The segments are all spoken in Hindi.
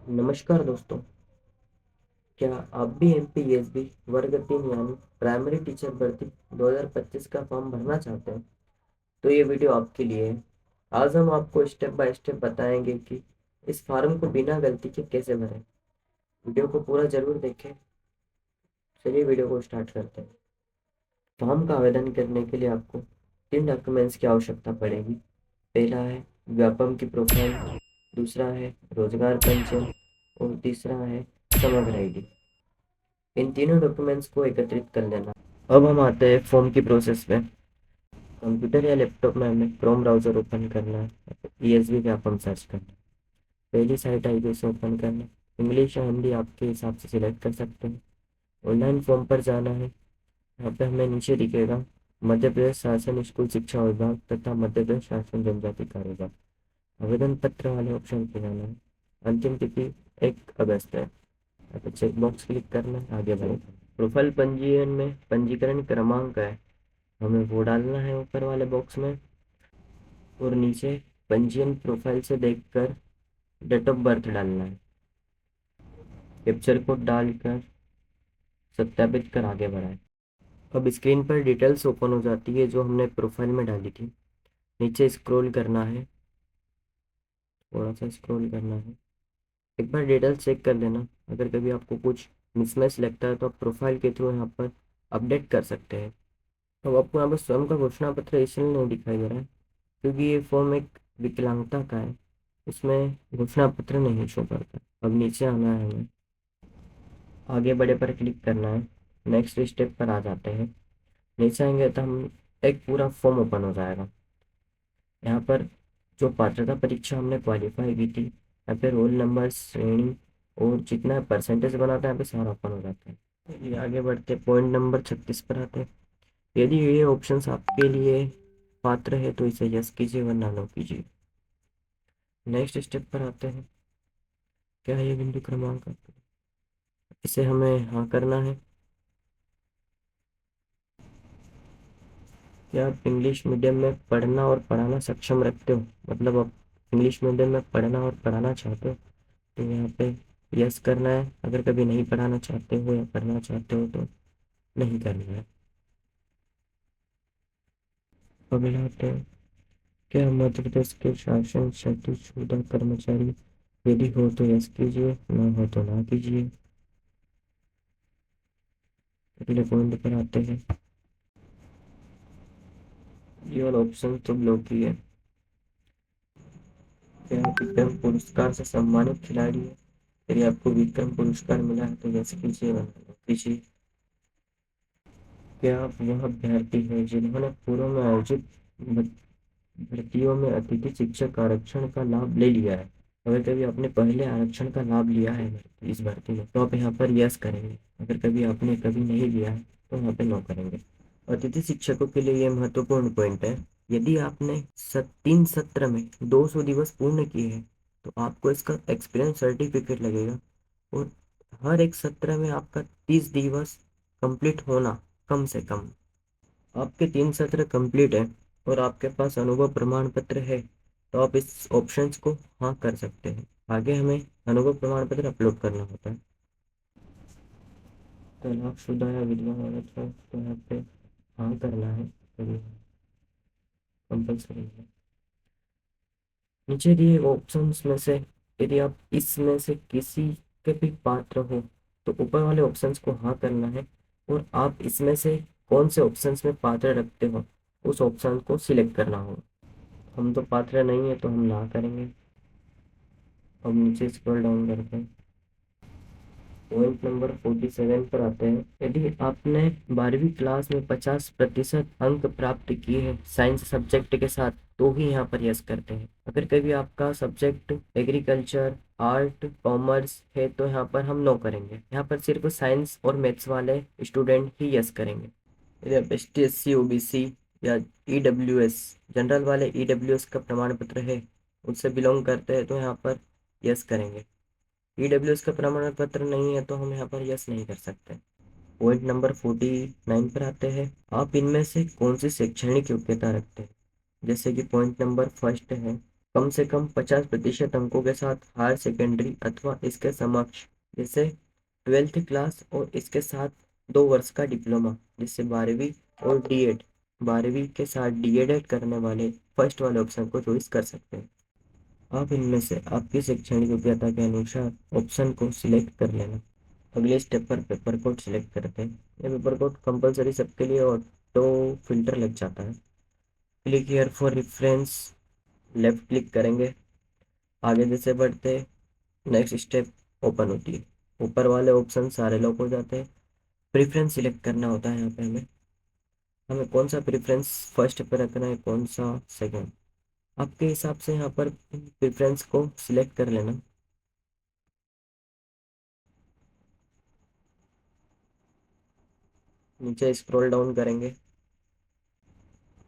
नमस्कार दोस्तों। क्या आप भी एमपीएसबी वर्ग 3 यानी प्राइमरी टीचर भर्ती 2025 का फॉर्म भरना चाहते हैं? तो ये वीडियो आपके लिए है। आज हम आपको स्टेप बाय स्टेप बताएंगे कि इस फॉर्म को बिना गलती के कैसे भरें। वीडियो को पूरा जरूर देखें। चलिए वीडियो को स्टार्ट करते हैं। फॉर्म का आवेदन करने के लिए आपको 3 डॉक्यूमेंट्स की आवश्यकता पड़ेगी। पहला है व्यापम की प्रोफाइल, दूसरा है रोजगार पंजीयन और तीसरा है समग्र आईडी। इन तीनों डॉक्यूमेंट्स को एकत्रित कर लेना। अब हम आते हैं फॉर्म की प्रोसेस में। कंप्यूटर या लैपटॉप में हमें क्रोम ब्राउज़र ओपन करना है। ईएसबी पे आप हम सर्च करना है। पहली साइट आएगी उसे ओपन करना है। इंग्लिश या हिंदी आपके हिसाब से सिलेक्ट कर सकते हैं। ऑनलाइन फॉर्म पर जाना है। यहाँ पे हमें नीचे दिखेगा मध्य प्रदेश शासन स्कूल शिक्षा विभाग तथा मध्य प्रदेश शासन जनजाति कार्य विभाग। आवेदन पत्र वाले ऑप्शन पे जाना है। अंतिम तिथि 1 अगस्त है। यहाँ पे चेक बॉक्स क्लिक करना है, आगे बढ़े। प्रोफाइल पंजीयन में पंजीकरण क्रमांक है, हमें वो डालना है ऊपर वाले बॉक्स में। और नीचे पंजीयन प्रोफाइल से देखकर डेट ऑफ बर्थ डालना है। कैप्चर कोड डालकर सत्यापित कर आगे बढ़ाएं। अब स्क्रीन पर डिटेल्स ओपन हो जाती है जो हमने प्रोफाइल में डाली थी। नीचे स्क्रॉल करना है, थोड़ा सा स्क्रॉल करना है। एक बार डिटेल्स चेक कर लेना। अगर कभी आपको कुछ मिसमैच लगता है तो आप प्रोफाइल के थ्रू यहाँ पर अपडेट कर सकते हैं। अब आपको यहाँ पर स्वयं का घोषणा पत्र इसलिए नहीं दिखाई दे रहा है क्योंकि ये फॉर्म एक विकलांगता का है, इसमें घोषणा पत्र नहीं शो करता। अब नीचे आना है, हमें आगे बड़े पर क्लिक करना है। नेक्स्ट स्टेप पर आ जाते हैं। नीचे आएंगे तो हम एक पूरा फॉर्म ओपन हो जाएगा। यहाँ पर जो पात्रता परीक्षा हमने क्वालिफाई की थी, यहाँ पे रोल नंबर, श्रेणी और जितना परसेंटेज बना था यहाँ पे सारा ओपन हो जाता है। चलिए आगे बढ़ते पॉइंट नंबर 36 पर आते हैं। यदि ये ऑप्शंस आपके लिए पात्र है तो इसे यस कीजिए वरना नो कीजिए। नेक्स्ट स्टेप पर आते हैं। क्या है ये बिंदु क्रमांक? इसे हमें हाँ करना है। क्या आप इंग्लिश मीडियम में पढ़ना और पढ़ाना सक्षम रखते हो, मतलब आप इंग्लिश मीडियम में पढ़ना और पढ़ाना चाहते हो तो यहाँ पे यस करना है। अगर कभी नहीं पढ़ाना चाहते हो या पढ़ना चाहते हो तो नहीं करना है। अगला आते हैं। क्या मध्य प्रदेश के शासन क्षतिपूर्ति कर्मचारी? यदि हो तो यस कीजिए, ना हो तो ना कीजिए। अगले पॉइंट पर आते हैं। ये वाला ऑप्शन तो ब्लॉक ही है। क्या आप विक्रम पुरस्कार से सम्मानित खिलाड़ी है? यदि आपको विक्रम पुरस्कार मिला है तो यस कीजिए वरना नो कीजिए। क्या आप वह अभ्यर्थी हैं जिन्होंने पूर्व में आयोजित भर्तियों में अतिथि शिक्षक आरक्षण का लाभ ले लिया है? अगर कभी आपने पहले आरक्षण का लाभ लिया है इस भर्ती में तो आप यहाँ पर यस करेंगे। अगर कभी आपने कभी नहीं लिया है तो यहाँ पे नो करेंगे। अतिथि शिक्षकों के लिए ये महत्वपूर्ण पॉइंट है। यदि आपने 3 सत्र में 200 दिवस पूर्ण किए हैं तो आपको इसका एक्सपीरियंस सर्टिफिकेट लगेगा। और हर एक सत्र में आपका 30 दिवस कंप्लीट होना कम से कम। आपके 3 सत्र कंप्लीट है और आपके पास अनुभव प्रमाण पत्र है तो आप इस ऑप्शंस को हाँ कर सकते हैं। आगे हमें अनुभव प्रमाण पत्र अपलोड करना होता है। तलाकशुदा या विधवा औरत हो तो यहाँ पे हाँ करना है, कंपल्सरी है। नीचे दिए ऑप्शंस में से यदि आप इसमें से किसी के भी पात्र हो तो ऊपर वाले ऑप्शंस को हाँ करना है। और आप इसमें से कौन से ऑप्शंस में पात्र रखते हो उस ऑप्शन को सिलेक्ट करना होगा। हम तो पात्र नहीं है तो हम ना करेंगे। अब नीचे स्क्रॉल डाउन करते हैं। पॉइंट नंबर 47 पर आते हैं। यदि आपने 12वीं क्लास में 50% अंक प्राप्त किए हैं साइंस सब्जेक्ट के साथ तो ही यहाँ पर यस करते हैं। अगर कभी आपका सब्जेक्ट एग्रीकल्चर, आर्ट, कॉमर्स है तो यहाँ पर हम नो करेंगे। यहाँ पर सिर्फ साइंस और मैथ्स वाले स्टूडेंट ही यस करेंगे। यदि आप ST SC OBC या EWS जनरल वाले EWS का प्रमाण पत्र है, उससे बिलोंग करते हैं तो यहाँ पर यस करेंगे। EWS का प्रमाण पत्र नहीं है तो हम यहाँ पर यस नहीं कर सकते। पॉइंट नंबर 49 पर आते हैं। आप इनमें से कौन सी शैक्षणिक योग्यता रखते हैं? जैसे कि पॉइंट नंबर फर्स्ट है कम से कम 50% अंकों के साथ हायर सेकेंडरी अथवा इसके समकक्ष जैसे 12th क्लास और इसके साथ 2 वर्ष का डिप्लोमा जिससे 12वीं और डीएड 12वीं के साथ डीएड करने वाले फर्स्ट वाले ऑप्शन को चॉइस कर सकते हैं। आप इनमें से आपकी शैक्षणिक योग्यता के अनुसार ऑप्शन को सिलेक्ट कर लेना। अगले स्टेप पर पेपर कोड सिलेक्ट करते हैं। ये पेपर कोड कंपलसरी सबके लिए ऑटो फिल्टर लग जाता है। Click here for reference, left click करेंगे। आगे जैसे बढ़ते नेक्स्ट स्टेप ओपन होती है। ऊपर वाले ऑप्शन सारे लॉक हो जाते हैं। प्रेफरेंस सिलेक्ट करना होता है। यहाँ पे हमें हमें कौन सा प्रेफरेंस फर्स्ट पे रखना है, कौन सा सेकंड, आपके हिसाब से यहाँ पर प्रेफरेंस को सिलेक्ट कर लेना। नीचे स्क्रॉल डाउन करेंगे।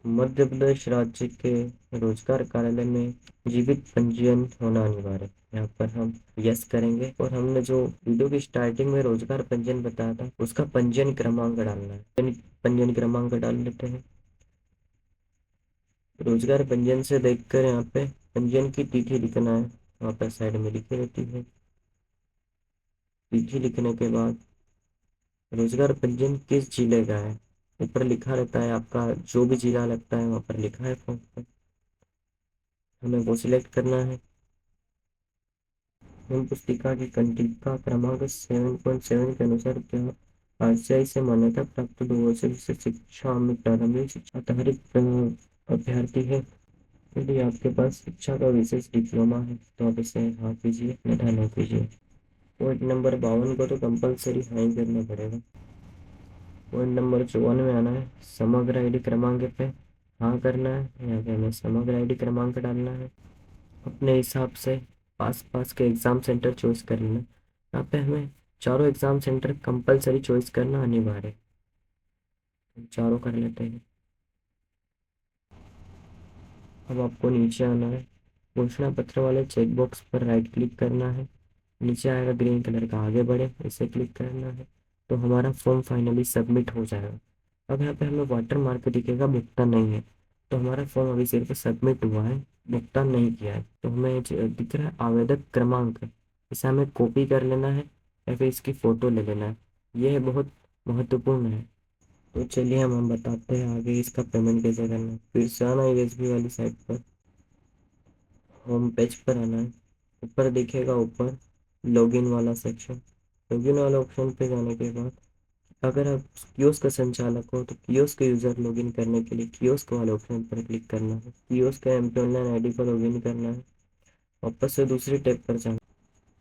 मध्य प्रदेश राज्य के रोजगार कार्यालय में जीवित पंजीयन होना अनिवार्य है। यहाँ पर हम यस करेंगे और हमने जो वीडियो की स्टार्टिंग में रोजगार पंजीयन बताया था उसका पंजीयन क्रमांक डालना है। पंजीयन क्रमांक डाल लेते हैं। रोजगार पंजीयन से देखकर यहाँ पे पंजीयन की तिथि लिखना है। वहाँ पर साइड में लिखी रहती है। तिथि लिखने के बाद रोजगार पंजीयन किस जिले का है ऊपर लिखा रहता है। आपका जो भी जिला लगता है वहाँ पर लिखा है फॉर्म पर, हमें वो सिलेक्ट करना है। हम पुस्तिका की कंटिका क्रमांक 7.7 के अनुसार क्या आरसीआई से मान्यता प्राप्त 2 वर्षीय शिक्षा में प्रारंभिक शिक्षा आधारित अभ्यर्थी है। यदि आपके पास शिक्षा का विशेष डिप्लोमा है तो आप इसे हाँ कीजिए, अन्यथा नहीं कीजिए। पॉइंट नंबर 52 को तो कंपलसरी हाँ ही करना पड़ेगा। पॉइंट नंबर 54 में आना है। समग्र आईडी क्रमांक पे हाँ करना है। यहाँ पे हमें समग्र आईडी क्रमांक डालना है। अपने हिसाब से पास पास के एग्ज़ाम सेंटर चॉइस कर लेना। यहाँ पे हमें चारों एग्ज़ाम सेंटर कंपलसरी चॉइस करना अनिवार्य है। चारों कर लेते हैं। अब आपको नीचे आना है। घोषणा पत्र वाले चेक बॉक्स पर राइट क्लिक करना है। नीचे आएगा ग्रीन कलर का, आगे बढ़े इसे क्लिक करना है तो हमारा फॉर्म फाइनली सबमिट हो जाएगा। अब यहाँ पे हमें वाटर मार्क दिखेगा, भुगतान नहीं है, तो हमारा फॉर्म अभी सिर्फ सबमिट हुआ है, भुगतान नहीं किया है। तो हमें दिख रहा है आवेदक क्रमांक, इसे हमें कॉपी कर लेना है या फिर इसकी फ़ोटो ले लेना है। यह बहुत महत्वपूर्ण है। तो चलिए हम बताते हैं आगे इसका पेमेंट कैसे करना है। फिर से आना है यूएसबी वाली साइट पर, होम पेज पर आना है। ऊपर दिखेगा ऊपर लॉगिन वाला सेक्शन। लॉगिन वाला ऑप्शन पे जाने के बाद अगर आप कियोस्क का संचालक हो तो कियोस्क यूजर लॉगिन करने के लिए कियोस्क वाले ऑप्शन पर क्लिक करना है। कियोस्क का एमपी ऑनलाइन आईडी पर लॉगिन करना है। वापस से दूसरी टैब पर जाना।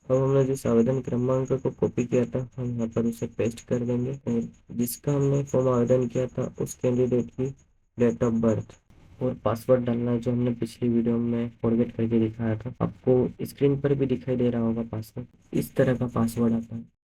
अब हमने जिस आवेदन क्रमांक को कॉपी किया था हम यहाँ पर उसे पेस्ट कर देंगे और जिसका हमने फॉर्म आवेदन किया था उस कैंडिडेट की डेट ऑफ बर्थ और पासवर्ड डालना है जो हमने पिछली वीडियो में फॉरगेट करके दिखाया था। आपको स्क्रीन पर भी दिखाई दे रहा होगा पासवर्ड, इस तरह का पासवर्ड आता है।